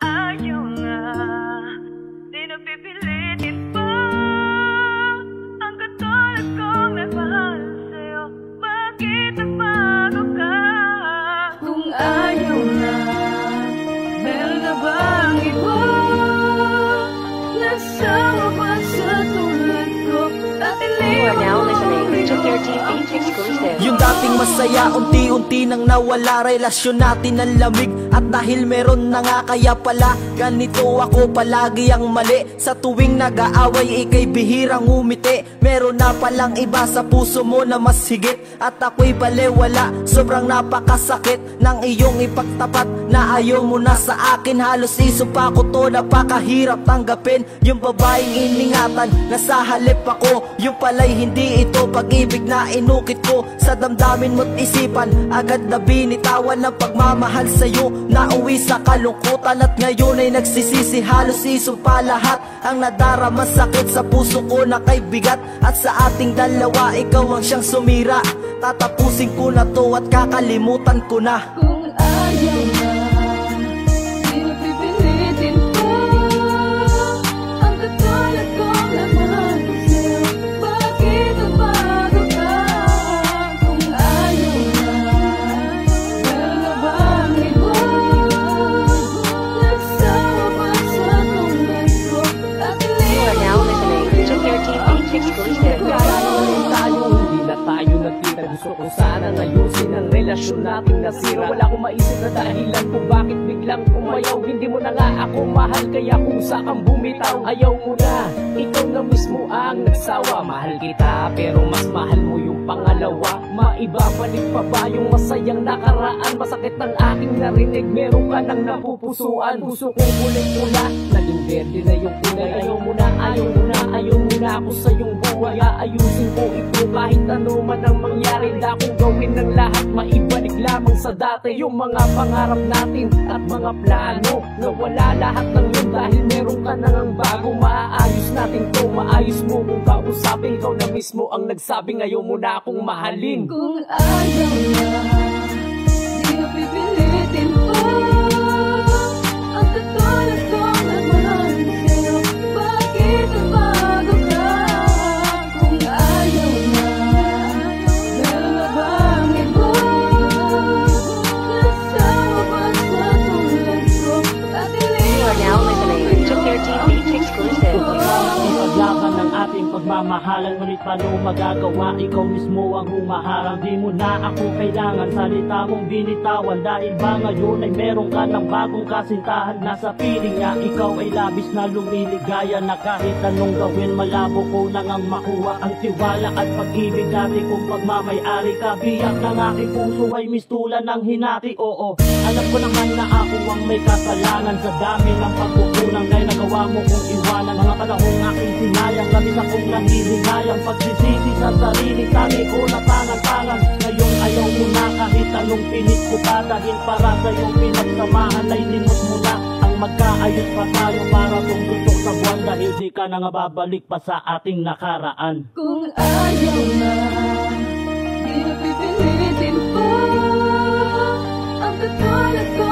ayaw na, di na pipilitin pa. Ang katulad kong nagmahal sa'yo, bakit nagbago ka? Kung ayaw na, meron na bang iba? Nasawa ba sa tulad ko? You are now listening to 13 Beats Exclusive. Yung dating masaya, unti-unti nang nawala. Relasyon natin ang lamig, at dahil meron na nga, kaya pala ganito ako palagi ang mali. Sa tuwing nag-aaway, ika'y bihirang umiti. Meron na palang iba sa puso mo na mas higit, at ako'y balewala. Sobrang napakasakit ng iyong ipagtapat na ayaw mo na sa akin. Halos isupa ko to, napakahirap tanggapin. Yung babaeng iningatan na sa halip ako, yung pala'y hindi ito pag-ibig na inukit ko. Sa damdamin mo't isipan, agad na binitawan ng pagmamahal sa'yo. Nauwi sa kalungkutan at ngayon ay nagsisisi. Halos isumpa lahat ang nadarama, sakit sa puso ko na kay bigat. At sa ating dalawa, ikaw ang siyang sumira. Tatapusin ko na to at kakalimutan ko na. Kung ayaw na, di na pipilitin pa. Ang katulad kong nagmahal sa'yo, bakit nagbago ka? Kung ayaw na, meron na bang iba? Nasawa ba sa tulad ko? At You are now listening to 13 Beats Exclusive. Hindi na tayo nagkita. Gusto ko sana ayusin ang relasyon nating nasira. Wala akong maisip na dahilan kung bakit biglang umayaw. Hindi mo na nga ako mahal, kaya kusa kang bumitaw. Ayaw mo na, ikaw na mismo ang nagsawa. Mahal kita pero mas mahal mo yung pangalawa. Maibabalik pa ba yung masayang nakaraan? Masakit ng aking narinig, meron ka nang napupusuan. Puso kong kulay-pula, naging verde na yung kulay. Ayaw mo na, ayaw mo na, ayaw mo na ako sa iyong buhay. Ayusin ko ito kahit ano man ang mangyari. Handa kong gawin ng lahat, maibalik lamang sa dati. Yung mga pangarap natin at mga plano, nawala lahat ng yun dahil meron ka nang ang bago. Maaayos natin to, maayos mo kung kausapin. Ikaw na mismo ang nagsabing ayaw mo na akong mahalin. kung ayaw na, di na pipilitin pa. Ang katulad kong nagmahal sa'yo, bakit nagbago ka? Kung ayaw na, meron na bang iba? Nasawa ba sa tulad ko? At You are now listening to 13 Beats Exclusive. Ipaglaban ng ating pagmamahalan, ngunit paano magagawa? Ikaw mismo ang humaharang. Di mo na ako kailangan, salita mong binitawan. Dahil ba ngayon ay meron ka ng bagong kasintahan? Nasa piling niya, ikaw ay labis na lumiligaya. Na kahit anong gawin, malabo ko nang ang makuha ang tiwala at pag-ibig natin. Kung pagmamayari ka, biyak ng aking puso ay mistulan ng hinati. Oo, alam ko naman na ako ang may kasalanan sa dami ng pagkukulang na nagawa mo kong iwanan. Mga panahong aking sinayang, labis akong nangihinayang. Pagsisisi sa sarili, tali ko na tangan-tangan. Ngayon ayaw mo na kahit anong pilit ko pa. Dahil para sa iyong pinagsamahan ay limot mo na ang magkaayos pa tayo para tungtutok sa buwan. Dahil di ka na nga babalik pa sa ating nakaraan. kung ayaw na, di na pipilitin pa. Ang katulad ko